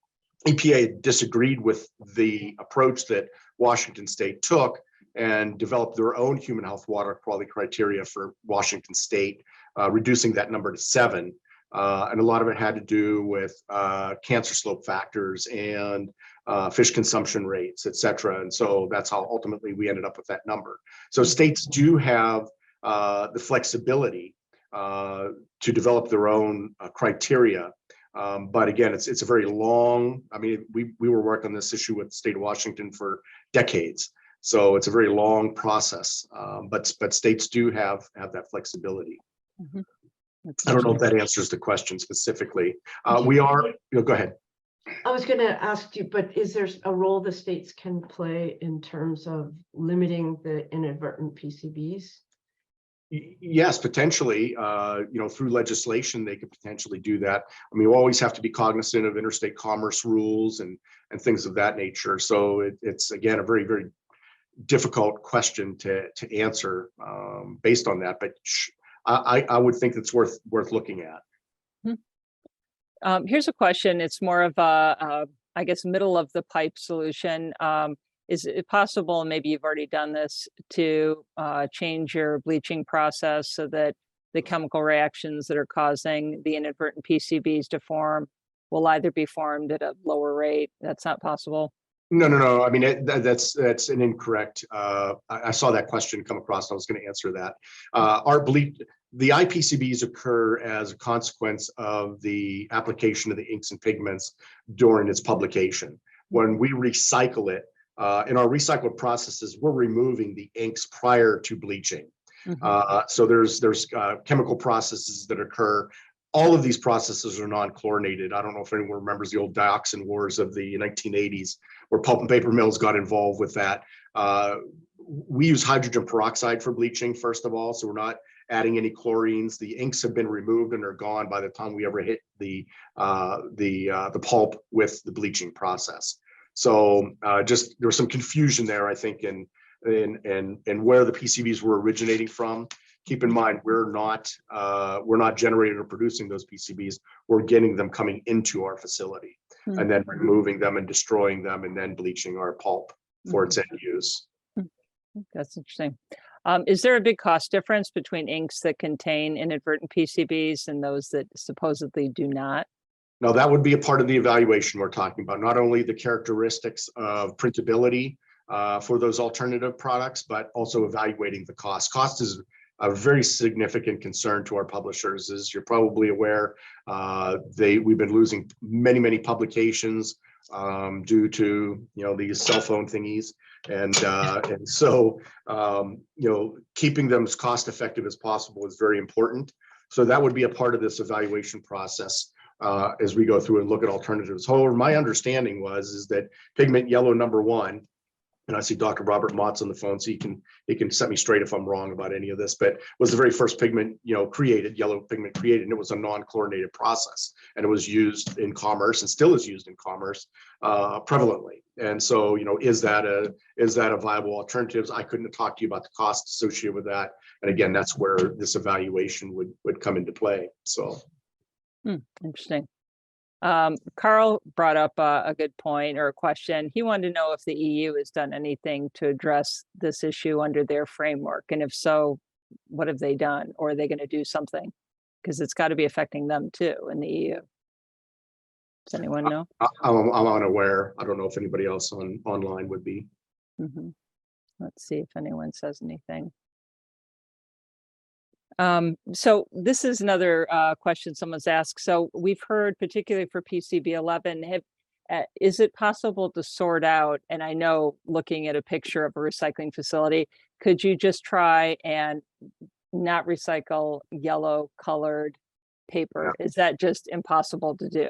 EPA disagreed with the approach that Washington State took and developed their own human health water quality criteria for Washington State, reducing that number to 7. And a lot of it had to do with cancer slope factors and fish consumption rates, et cetera. And so that's how ultimately we ended up with that number. So states do have the flexibility to develop their own criteria. But again, it's a very long, we were working on this issue with the state of Washington for decades. So it's a very long process, but states do have that flexibility. I don't know if that answers the question specifically. We are, go ahead. I was going to ask you, but is there a role the states can play in terms of limiting the inadvertent PCBs? Yes, potentially, through legislation, they could potentially do that. We always have to be cognizant of interstate commerce rules and things of that nature. So it's, again, a very, very difficult question to answer based on that. But I would think it's worth looking at. Here's a question. It's more of a, I guess, middle of the pipe solution. Is it possible, maybe you've already done this, to change your bleaching process so that the chemical reactions that are causing the inadvertent PCBs to form will either be formed at a lower rate? That's not possible. No. That's an incorrect. I saw that question come across. I was going to answer that. The iPCBs occur as a consequence of the application of the inks and pigments during its publication. When we recycle it, in our recycled processes, we're removing the inks prior to bleaching. So there's chemical processes that occur. All of these processes are non-chlorinated. I don't know if anyone remembers the old dioxin wars of the 1980s, where pulp and paper mills got involved with that. we use hydrogen peroxide for bleaching, first of all, so we're not adding any chlorines. The inks have been removed and are gone by the time we ever hit the pulp with the bleaching process. So just there was some confusion there, I think, in where the PCBs were originating from. Keep in mind, we're not generating or producing those PCBs. We're getting them coming into our facility and then removing them and destroying them and then bleaching our pulp for its end use. That's interesting. Is there a big cost difference between inks that contain inadvertent PCBs and those that supposedly do not? Now, that would be a part of the evaluation we're talking about, not only the characteristics of printability for those alternative products, but also evaluating the cost. Cost is a very significant concern to our publishers. As you're probably aware, we've been losing many publications due to these cell phone thingies, and so keeping them as cost effective as possible is very important. So that would be a part of this evaluation process as we go through and look at alternatives. However, my understanding is that pigment yellow #1, and I see Dr. Robert Mott's on the phone, so he can set me straight if I'm wrong about any of this, but was the very first pigment created, yellow pigment created, and it was a non-chlorinated process, and it was used in commerce and still is used in commerce prevalently. And so is that a viable alternative? I couldn't talk to you about the cost associated with that, and again, that's where this evaluation would come into play. So interesting. Carl brought up a good point or a question. He wanted to know if the EU has done anything to address this issue under their framework, and if so, what have they done, or are they going to do something? Because it's got to be affecting them too in the EU. Does anyone know? I'm unaware. I don't know if anybody else online would be. Let's see if anyone says anything. So this is another question someone's asked. So we've heard, particularly for PCB 11, is it possible to sort out, and I know looking at a picture of a recycling facility, could you just try and not recycle yellow colored paper? Yeah. Is that just impossible to do?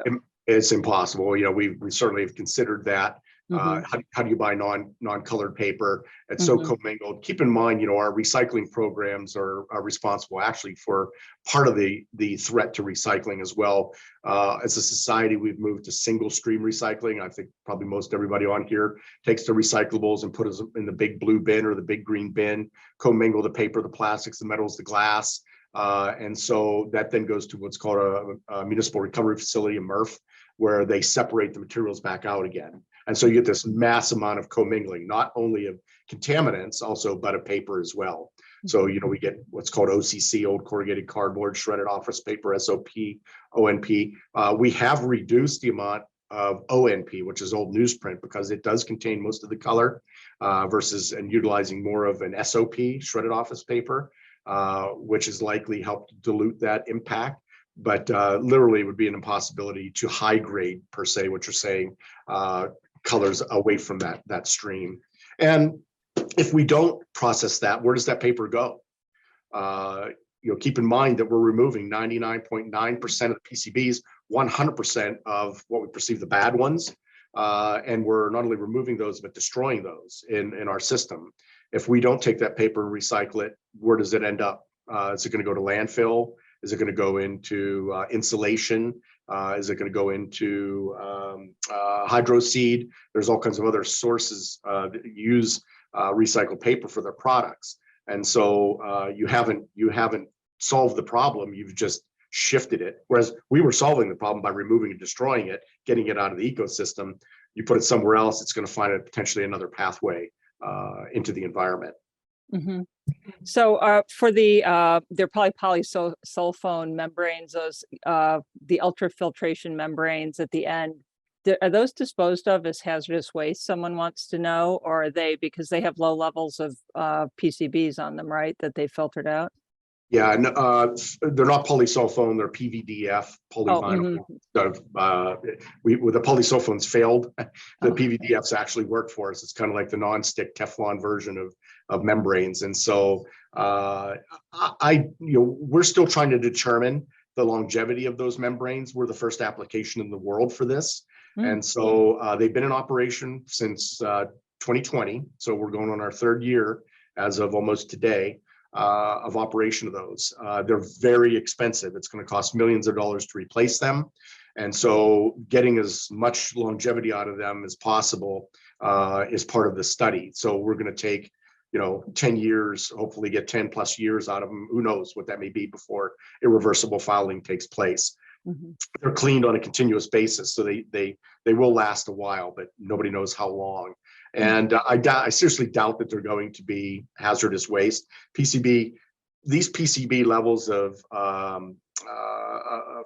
It's impossible. We certainly have considered that. How do you buy non-colored paper? It's so commingled. Keep in mind, our recycling programs are responsible actually for part of the threat to recycling as well. As a society, we've moved to single stream recycling. I think probably most everybody on here takes the recyclables and put it in the big blue bin or the big green bin, commingle the paper, the plastics, the metals, the glass. And so that then goes to what's called a municipal recovery facility, a MRF, where they separate the materials back out again. And so you get this mass amount of commingling, not only of contaminants, but of paper as well. So, we get what's called OCC, old corrugated cardboard, shredded office paper, SOP, ONP. We have reduced the amount of ONP, which is old newsprint, because it does contain most of the color and utilizing more of an SOP, shredded office paper, which has likely helped dilute that impact. But literally it would be an impossibility to high grade, per se, what you're saying, colors away from that stream. And if we don't process that, where does that paper go? Keep in mind that we're removing 99.9% of the PCBs, 100% of what we perceive the bad ones. And we're not only removing those, but destroying those in our system. If we don't take that paper and recycle it, where does it end up? Is it going to go to landfill? Is it going to go into insulation? Is it going to go into hydro seed? There's all kinds of other sources that use recycled paper for their products. And so you haven't solved the problem, you've just shifted it. Whereas we were solving the problem by removing and destroying it, getting it out of the ecosystem. You put it somewhere else, it's going to find potentially another pathway into the environment. So for they're probably polysulfone membranes, those the ultrafiltration membranes at the end. Are those disposed of as hazardous waste? Someone wants to know, or are they, because they have low levels of PCBs on them, right? That they filtered out. Yeah, they're not polysulfone; they're PVDF, polyvinyl. The polysulfones failed. The PVDFs actually work for us. It's kind of like the non-stick Teflon version of membranes, and so we're still trying to determine the longevity of those membranes. We're the first application in the world for this, and so they've been in operation since 2020. So we're going on our third year. as of almost today of operation of those. They're very expensive. It's going to cost millions of dollars to replace them. And so getting as much longevity out of them as possible is part of the study. So we're going to take, 10 years, hopefully get 10 plus years out of them. Who knows what that may be before irreversible fouling takes place. Mhm. They're cleaned on a continuous basis, so they will last a while, but nobody knows how long. And I seriously doubt that they're going to be hazardous waste. These PCB levels of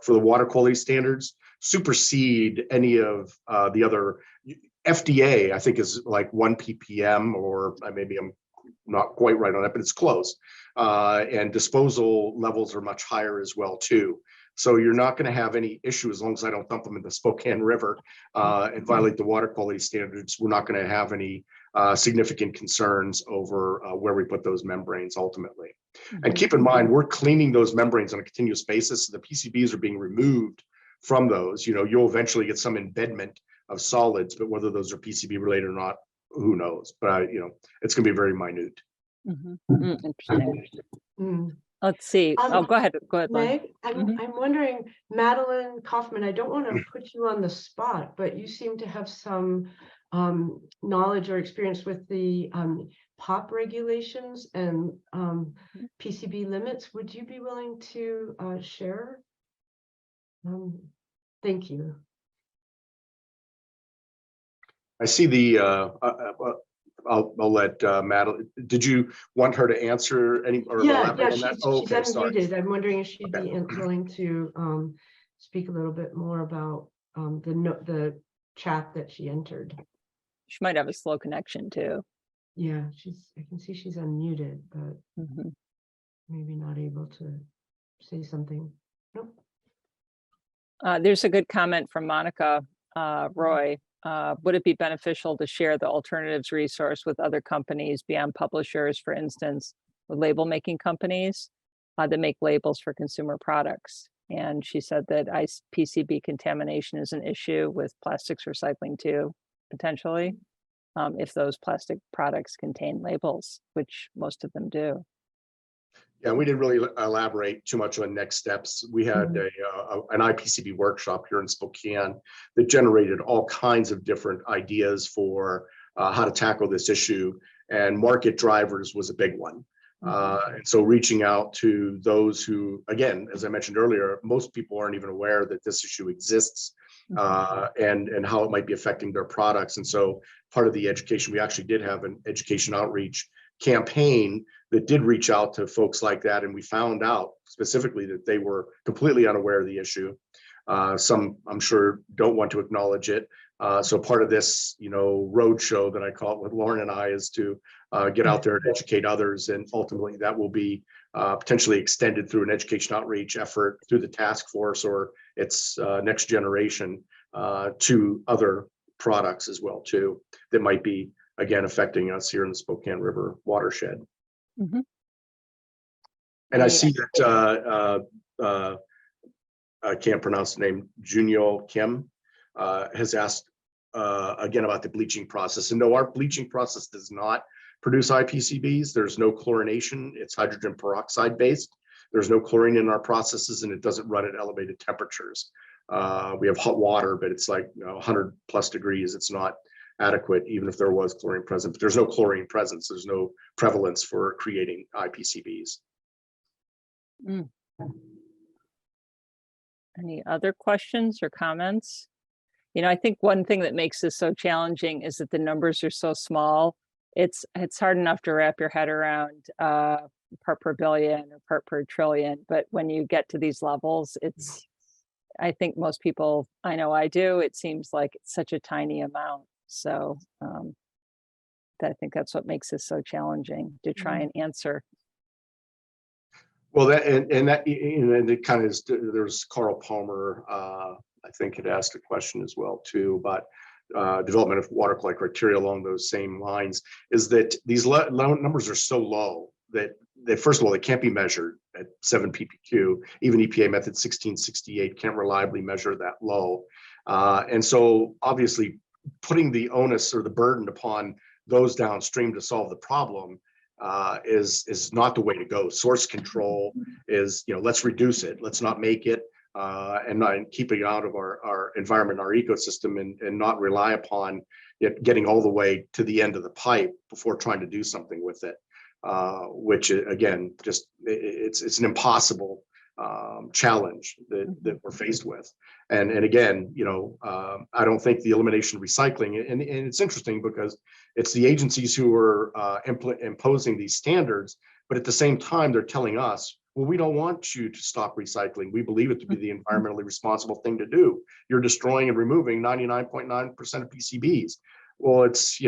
for the water quality standards supersede any of the other. FDA, I think, is like 1 ppm, or maybe I'm not quite right on that, but it's close. And disposal levels are much higher as well too. So you're not going to have any issue as long as I don't dump them in the Spokane River and violate the water quality standards. We're not going to have any significant concerns over where we put those membranes ultimately. And keep in mind, we're cleaning those membranes on a continuous basis. So the PCBs are being removed from those. You'll eventually get some embedment of solids, but whether those are PCB related or not, who knows? But it's going to be very minute. Interesting. Mm. Let's see. Um, Go ahead. Go ahead, Lynn. Meg, I'm wondering, Madeline Kaufman, I don't want to put you on the spot, but you seem to have some knowledge or experience with the POP regulations and PCB limits. Would you be willing to share? Thank you. I see the. I'll let Madeline. Did you want her to answer any or elaborate on that? She's Okay, unmuted. sorry. I'm wondering if she'd Okay. be willing to speak a little bit more about the chat that she entered. She might have a slow connection too. Yeah, I can see she's unmuted, but Mhm. maybe not able to say something. Nope. There's a good comment from Monica Roy. Would it be beneficial to share the alternatives resource with other companies beyond publishers, for instance, with label making companies that make labels for consumer products? And she said that iPCB contamination is an issue with plastics recycling too, potentially, if those plastic products contain labels, which most of them do. Yeah, we didn't really elaborate too much on next steps. We had an iPCB workshop here in Spokane that generated all kinds of different ideas for how to tackle this issue, and market drivers was a big one. And so reaching out to those who, again, as I mentioned earlier, most people aren't even aware that this issue exists and how it might be affecting their products. And so part of the education, we actually did have an education outreach campaign that did reach out to folks like that. And we found out specifically that they were completely unaware of the issue. Some, I'm sure, don't want to acknowledge it. So part of this, road show that I call it with Lauren and I is to get out there and educate others. And ultimately that will be potentially extended through an education outreach effort through the task force or its next generation to other products as well, too, that might be, again, affecting us here in the Spokane River watershed. Mhm. And I see that I can't pronounce the name, Junyo Kim has asked again about the bleaching process. And no, our bleaching process does not produce iPCBs. There's no chlorination. It's hydrogen peroxide based. There's no chlorine in our processes, and it doesn't run at elevated temperatures. We have hot water, but it's like 100 plus degrees. It's not adequate, even if there was chlorine present, but there's no chlorine presence. There's no prevalence for creating iPCBs. Any other questions or comments? I think one thing that makes this so challenging is that the numbers are so small. It's hard enough to wrap your head around part per billion or part per trillion, but when you get to these levels, I think most people, I know I do, it seems like it's such a tiny amount. So I think that's what makes this so challenging to try and answer. Well, that and it kind of is. There's Carl Palmer, I think, had asked a question as well too about development of water quality criteria along those same lines. Is that these numbers are so low that first of all, they can't be measured at 7 ppq. Even EPA method 1668 can't reliably measure that low, and so obviously putting the onus or the burden upon those downstream to solve the problem is not the way to go. Source control is, let's reduce it. Let's not make it and keep it out of our environment, our ecosystem, and not rely upon it getting all the way to the end of the pipe before trying to do something with it. Which again, just it's an impossible challenge that we're faced with. And again, I don't think the elimination of recycling, and it's interesting because it's the agencies who are imposing these standards, but at the same time, they're telling us, well, we don't want you to stop recycling. We believe it to be the environmentally responsible thing to do. You're destroying and removing 99.9% of PCBs. Well, it's,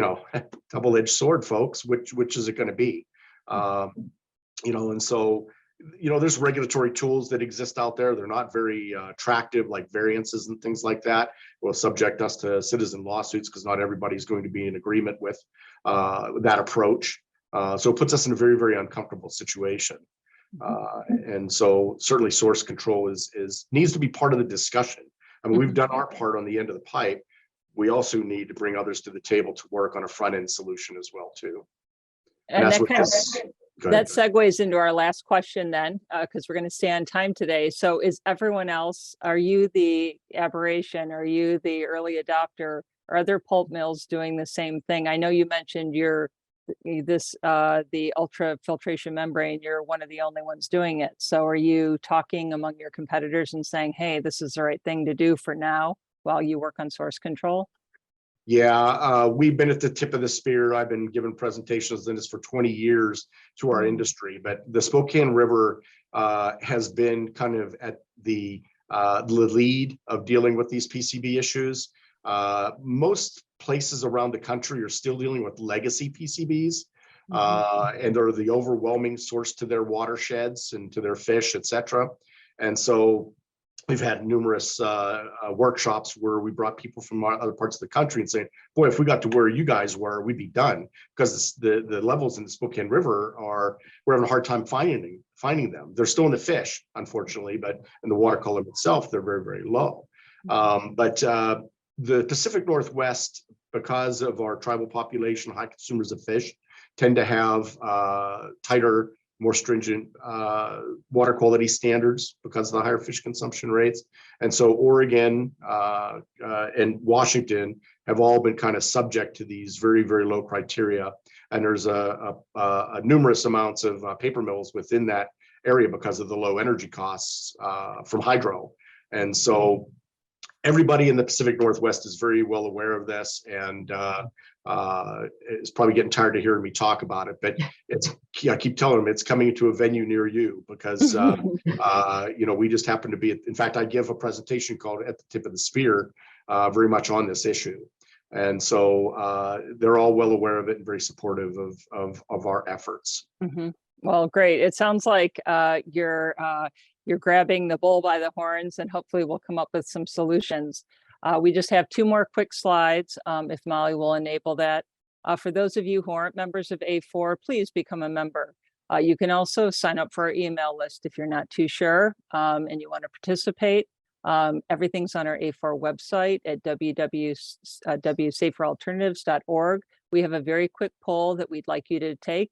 double-edged sword, folks. Which is it going to be? And so, there's regulatory tools that exist out there. They're not very attractive, like variances and things like that. Will subject us to citizen lawsuits because not everybody's going to be in agreement with that approach. So it puts us in a very, very uncomfortable situation. And so certainly source control needs to be part of the discussion. I mean, we've done our part on the end of the pipe. We also need to bring others to the table to work on a front end solution as well, too. And that segues into our last question then, because we're going to stay on time today. So is everyone else, are you the aberration? Are you the early adopter? Are other pulp mills doing the same thing? I know you mentioned the ultrafiltration membrane, you're one of the only ones doing it. So are you talking among your competitors and saying, hey, this is the right thing to do for now while you work on source control? Yeah, we've been at the tip of the spear. I've been giving presentations on this for 20 years to our industry, but the Spokane River has been kind of at the lead of dealing with these PCB issues. Most places around the country are still dealing with legacy PCBs, and they're the overwhelming source to their watersheds and to their fish, et cetera. And so we've had numerous workshops where we brought people from other parts of the country and saying, boy, if we got to where you guys were, we'd be done, because the levels in the Spokane River we're having a hard time finding them. They're still in the fish, unfortunately, but in the water column itself, they're very, very low. But the Pacific Northwest, because of our tribal population, high consumers of fish, tend to have tighter, more stringent water quality standards because of the higher fish consumption rates. And so Oregon and Washington have all been kind of subject to these very, very low criteria. And there's numerous amounts of paper mills within that area because of the low energy costs from hydro. And so everybody in the Pacific Northwest is very well aware of this, and is probably getting tired of hearing me talk about it. But I keep telling them it's coming to a venue near you because we just happen to be. In fact, I give a presentation called "At the Tip of the Spear," very much on this issue, and so they're all well aware of it and very supportive of our efforts. Mm-hmm. Well, great. It sounds like you're grabbing the bull by the horns, and hopefully we'll come up with some solutions. We just have 2 more quick slides, if Molly will enable that. For those of you who aren't members of A4, please become a member. You can also sign up for our email list if you're not too sure and you want to participate. Everything's on our A4 website at www.saferalternatives.org. We have a very quick poll that we'd like you to take.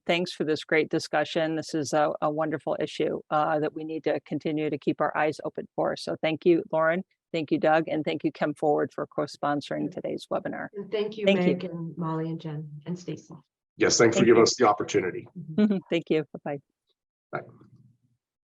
Thanks for this great discussion. This is a wonderful issue that we need to continue to keep our eyes open for. So thank you, Lauren. Thank you, Doug. And thank you, Chem Forward, for co-sponsoring today's webinar. And thank you, Meg and Molly and Jen and Stacy. Yes, thanks for giving us the opportunity. Thank you. Bye-bye. Bye.